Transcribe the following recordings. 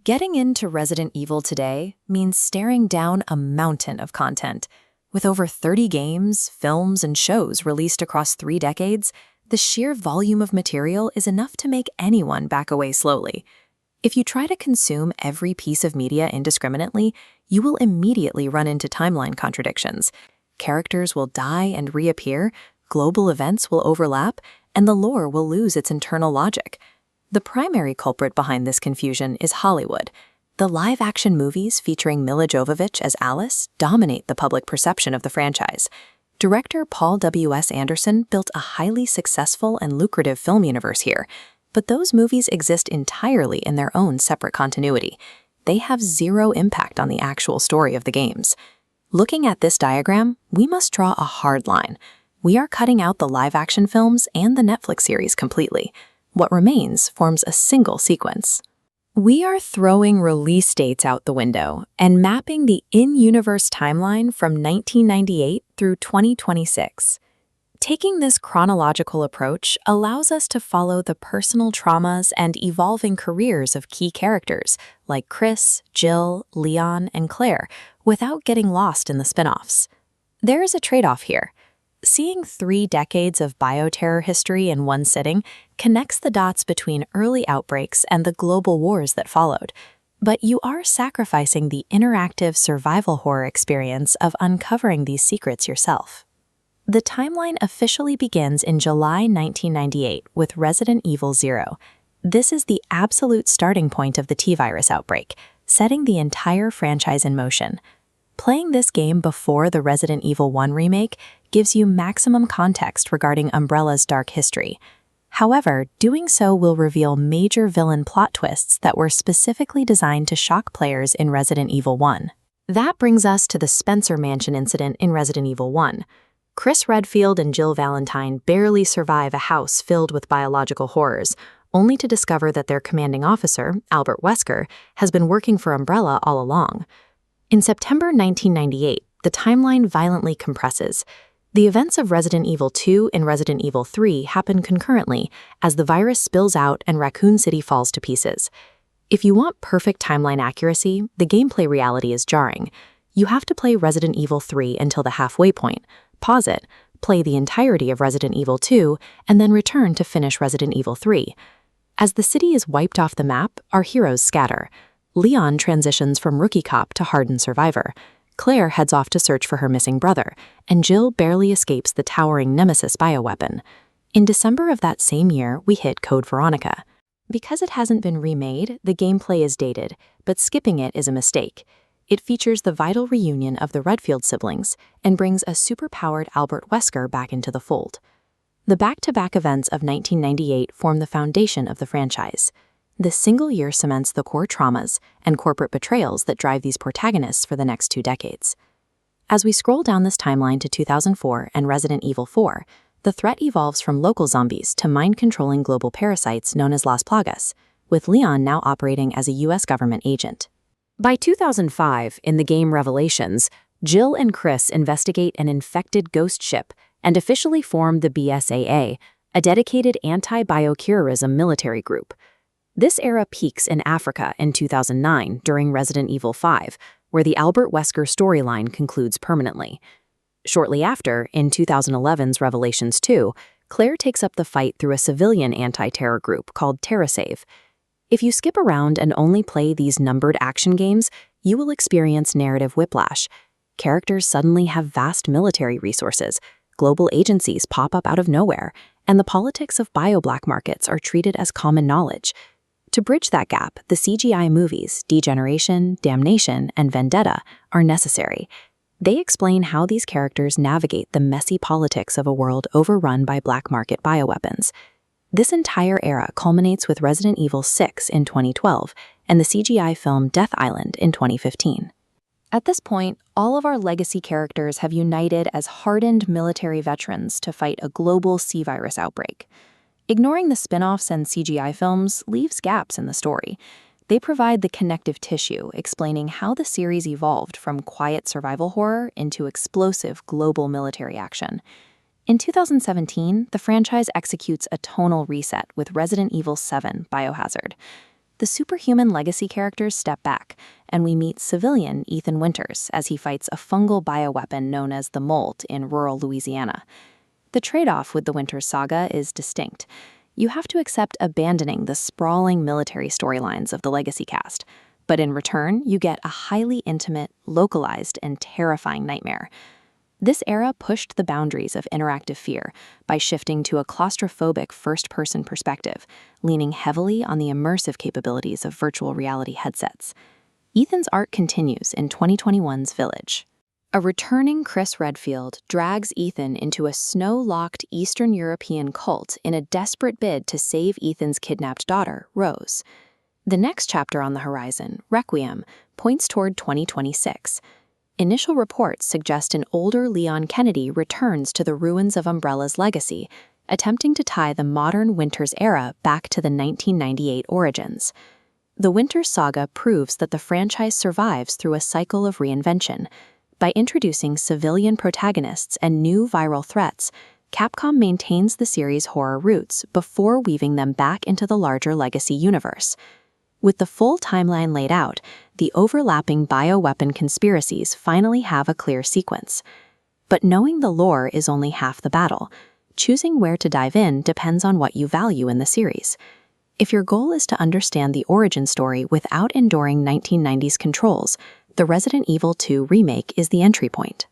Getting into Resident Evil today means staring down a mountain of content. With over 30 games, films, and shows released across 3 decades, the sheer volume of material is enough to make anyone back away slowly. If you try to consume every piece of media indiscriminately, you will immediately run into timeline contradictions. Characters will die and reappear, global events will overlap, and the lore will lose its internal logic. The primary culprit behind this confusion is Hollywood. The live-action movies featuring Milla Jovovich as Alice dominate the public perception of the franchise. Director Paul W.S. Anderson built a highly successful and lucrative film universe here, but those movies exist entirely in their own separate continuity. They have zero impact on the actual story of the games. Looking at this diagram, we must draw a hard line. We are cutting out the live-action films and the Netflix series completely. What remains forms a single sequence. We are throwing release dates out the window and mapping the in-universe timeline from 1998 through 2026. Taking this chronological approach allows us to follow the personal traumas and evolving careers of key characters like Chris, Jill, Leon, and Claire without getting lost in the spin-offs. There is a trade-off here. Seeing 3 decades of bioterror history in one sitting connects the dots between early outbreaks and the global wars that followed, but you are sacrificing the interactive survival horror experience of uncovering these secrets yourself. The timeline officially begins in July 1998 with Resident Evil 0. This is the absolute starting point of the T-virus outbreak, setting the entire franchise in motion. Playing this game before the Resident Evil 1 remake gives you maximum context regarding Umbrella's dark history. However, doing so will reveal major villain plot twists that were specifically designed to shock players in Resident Evil 1. That brings us to the Spencer Mansion incident in Resident Evil 1. Chris Redfield and Jill Valentine barely survive a house filled with biological horrors, only to discover that their commanding officer, Albert Wesker, has been working for Umbrella all along. In September 1998, the timeline violently compresses. The events of Resident Evil 2 and Resident Evil 3 happen concurrently as the virus spills out and Raccoon City falls to pieces. If you want perfect timeline accuracy, the gameplay reality is jarring. You have to play Resident Evil 3 until the halfway point, pause it, play the entirety of Resident Evil 2, and then return to finish Resident Evil 3. As the city is wiped off the map, our heroes scatter. Leon transitions from rookie cop to hardened survivor. Claire heads off to search for her missing brother, and Jill barely escapes the towering Nemesis bioweapon. In December of that same year, we hit Code Veronica. Because it hasn't been remade, the gameplay is dated, but skipping it is a mistake. It features the vital reunion of the Redfield siblings and brings a superpowered Albert Wesker back into the fold. The back-to-back events of 1998 form the foundation of the franchise. This single year cements the core traumas and corporate betrayals that drive these protagonists for the next 2 decades. As we scroll down this timeline to 2004 and Resident Evil 4, the threat evolves from local zombies to mind-controlling global parasites known as Las Plagas, with Leon now operating as a U.S. government agent. By 2005, in the game Revelations, Jill and Chris investigate an infected ghost ship and officially form the BSAA, a dedicated anti-biocurism military group. This era peaks in Africa in 2009 during Resident Evil 5, where the Albert Wesker storyline concludes permanently. Shortly after, in 2011's Revelations 2, Claire takes up the fight through a civilian anti-terror group called TerraSave. If you skip around and only play these numbered action games, you will experience narrative whiplash. Characters suddenly have vast military resources, global agencies pop up out of nowhere, and the politics of bio-black markets are treated as common knowledge. To bridge that gap, the CGI movies, Degeneration, Damnation, and Vendetta, are necessary. They explain how these characters navigate the messy politics of a world overrun by black market bioweapons. This entire era culminates with Resident Evil 6 in 2012 and the CGI film Death Island in 2015. At this point, all of our legacy characters have united as hardened military veterans to fight a global C-virus outbreak. Ignoring the spin-offs and CGI films leaves gaps in the story. They provide the connective tissue, explaining how the series evolved from quiet survival horror into explosive global military action. In 2017, the franchise executes a tonal reset with Resident Evil 7 Biohazard. the superhuman legacy characters step back, and we meet civilian Ethan Winters as he fights a fungal bioweapon known as the Molt in rural Louisiana. The trade-off with the Winters saga is distinct. You have to accept abandoning the sprawling military storylines of the legacy cast, but in return, you get a highly intimate, localized, and terrifying nightmare. This era pushed the boundaries of interactive fear by shifting to a claustrophobic first-person perspective, leaning heavily on the immersive capabilities of virtual reality headsets. Ethan's arc continues in 2021's Village. A returning Chris Redfield drags Ethan into a snow-locked Eastern European cult in a desperate bid to save Ethan's kidnapped daughter, Rose. The next chapter on the horizon, Requiem, points toward 2026. Initial reports suggest an older Leon Kennedy returns to the ruins of Umbrella's legacy, attempting to tie the modern Winters era back to the 1998 origins. The Winters saga proves that the franchise survives through a cycle of reinvention. By introducing civilian protagonists and new viral threats, Capcom maintains the series' horror roots before weaving them back into the larger legacy universe. With the full timeline laid out, the overlapping bioweapon conspiracies finally have a clear sequence. But knowing the lore is only half the battle. Choosing where to dive in depends on what you value in the series. If your goal is to understand the origin story without enduring 1990s controls, the Resident Evil 2 remake is the entry point.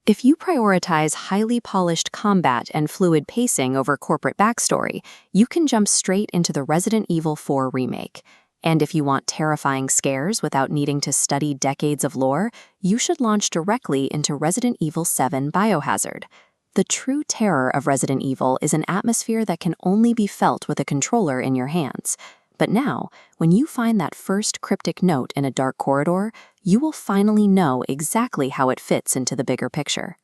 If you prioritize highly polished combat and fluid pacing over corporate backstory, you can jump straight into the Resident Evil 4 remake. And if you want terrifying scares without needing to study decades of lore, you should launch directly into Resident Evil 7 Biohazard. The true terror of Resident Evil is an atmosphere that can only be felt with a controller in your hands. But now, when you find that first cryptic note in a dark corridor, you will finally know exactly how it fits into the bigger picture.